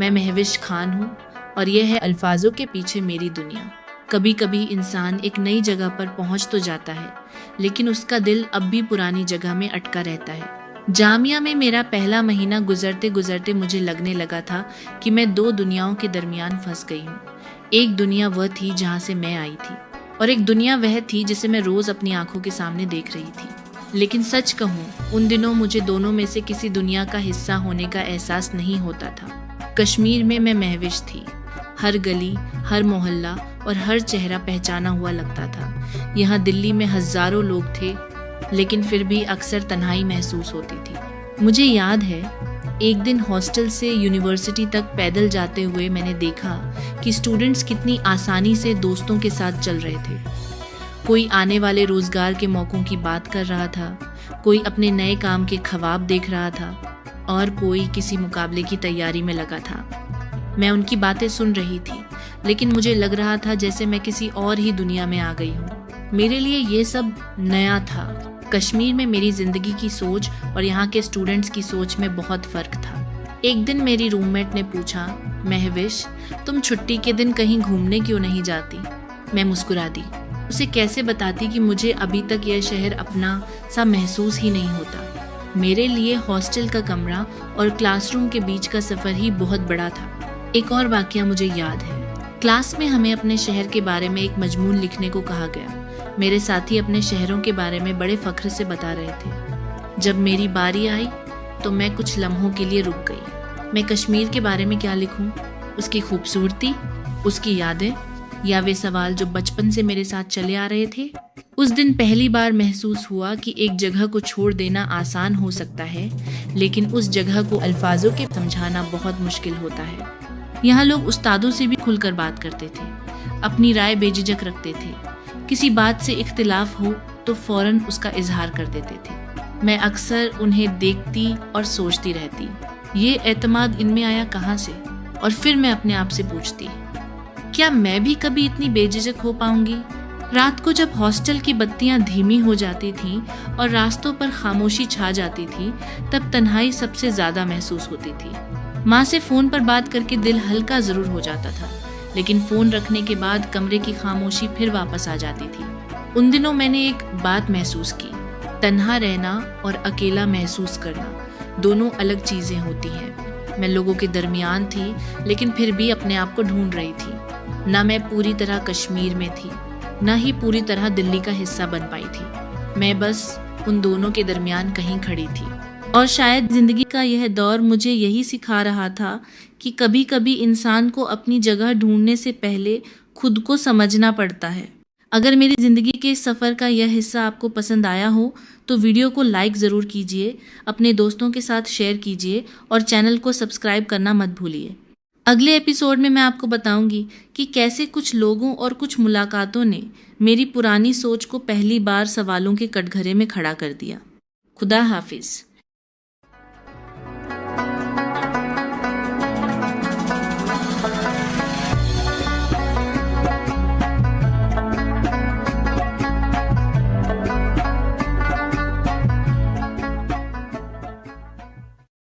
मैं महविश खान हूँ और यह है अल्फाजों के पीछे मेरी दुनिया। कभी कभी इंसान एक नई जगह पर पहुँच तो जाता है, लेकिन उसका दिल अब भी पुरानी जगह में अटका रहता है। जामिया में मेरा पहला महीना गुजरते गुजरते मुझे लगने लगा था कि मैं दो दुनियाओं के दरमियान फंस गई हूँ। एक दुनिया वह थी जहाँ से मैं आई थी, और एक दुनिया वह थी जिसे मैं रोज़ अपनी आंखों के सामने देख रही थी। लेकिन सच कहूँ, उन दिनों मुझे दोनों में से किसी दुनिया का हिस्सा होने का एहसास नहीं होता था। कश्मीर में मैं महविश थी। हर गली, हर मोहल्ला और हर चेहरा पहचाना हुआ लगता था। यहाँ दिल्ली में हजारों लोग थे, लेकिन फिर भी अक्सर तन्हाई महसूस होती थी। मुझे याद है, एक दिन हॉस्टल से यूनिवर्सिटी तक पैदल जाते हुए मैंने देखा कि स्टूडेंट्स कितनी आसानी से दोस्तों के साथ चल रहे थे। कोई आने वाले रोजगार के मौक़ों की बात कर रहा था, कोई अपने नए काम के ख्वाब देख रहा था, और कोई किसी मुकाबले की तैयारी में लगा था। मैं उनकी बातें सुन रही थी, लेकिन मुझे लग रहा था जैसे मैं किसी और ही दुनिया में आ गई हूँ। मेरे लिए ये सब नया था। कश्मीर में मेरी जिंदगी की सोच और यहाँ के स्टूडेंट्स की सोच में बहुत फर्क था। एक दिन मेरी रूममेट ने पूछा, महविश, तुम छुट्टी के दिन कहीं घूमने क्यों नहीं जाती? मैं मुस्कुरा दी। उसे कैसे बताती कि मुझे अभी तक यह शहर अपना सा महसूस ही नहीं होता। मेरे लिए हॉस्टल का कमरा और क्लासरूम के बीच का सफ़र ही बहुत बड़ा था। एक और वाकया मुझे याद है। क्लास में हमें अपने शहर के बारे में एक मजमून लिखने को कहा गया। मेरे साथी अपने शहरों के बारे में बड़े फख्र से बता रहे थे। जब मेरी बारी आई तो मैं कुछ लम्हों के लिए रुक गई। मैं कश्मीर के बारे में क्या लिखूं? उसकी खूबसूरती, उसकी यादें, या वे सवाल जो बचपन से मेरे साथ चले आ रहे थे? उस दिन पहली बार महसूस हुआ कि एक जगह को छोड़ देना आसान हो सकता है, लेकिन उस जगह को अल्फाजों के समझाना बहुत मुश्किल होता है। यहाँ लोग उस्तादों से भी खुलकर बात करते थे, अपनी राय बेझिझक रखते थे। किसी बात से इख्तिलाफ हो तो फौरन उसका इजहार कर देते थे। मैं अक्सर उन्हें देखती और सोचती रहती, ये एतमाद इनमें आया कहाँ से? और फिर मैं अपने आप से पूछती, क्या मैं भी कभी इतनी बेझिझक हो पाऊंगी? रात को जब हॉस्टल की बत्तियां धीमी हो जाती थीं और रास्तों पर खामोशी छा जाती थी, तब तन्हाई सबसे ज्यादा महसूस होती थी। माँ से फोन पर बात करके दिल हल्का जरूर हो जाता था, लेकिन फोन रखने के बाद कमरे की खामोशी फिर वापस आ जाती थी। उन दिनों मैंने एक बात महसूस की, तन्हा रहना और अकेला महसूस करना दोनों अलग चीजें होती हैं। मैं लोगों के दरमियान थी, लेकिन फिर भी अपने आप को ढूंढ रही थी। न मैं पूरी तरह कश्मीर में थी, न ही पूरी तरह दिल्ली का हिस्सा बन पाई थी। मैं बस उन दोनों के दरमियान कहीं खड़ी थी। और शायद जिंदगी का यह दौर मुझे यही सिखा रहा था कि कभी कभी इंसान को अपनी जगह ढूंढने से पहले खुद को समझना पड़ता है। अगर मेरी जिंदगी के इस सफ़र का यह हिस्सा आपको पसंद आया हो तो वीडियो को लाइक ज़रूर कीजिए, अपने दोस्तों के साथ शेयर कीजिए और चैनल को सब्सक्राइब करना मत भूलिए। अगले एपिसोड में मैं आपको बताऊंगी कि कैसे कुछ लोगों और कुछ मुलाकातों ने मेरी पुरानी सोच को पहली बार सवालों के कटघरे में खड़ा कर दिया। खुदा हाफिज़।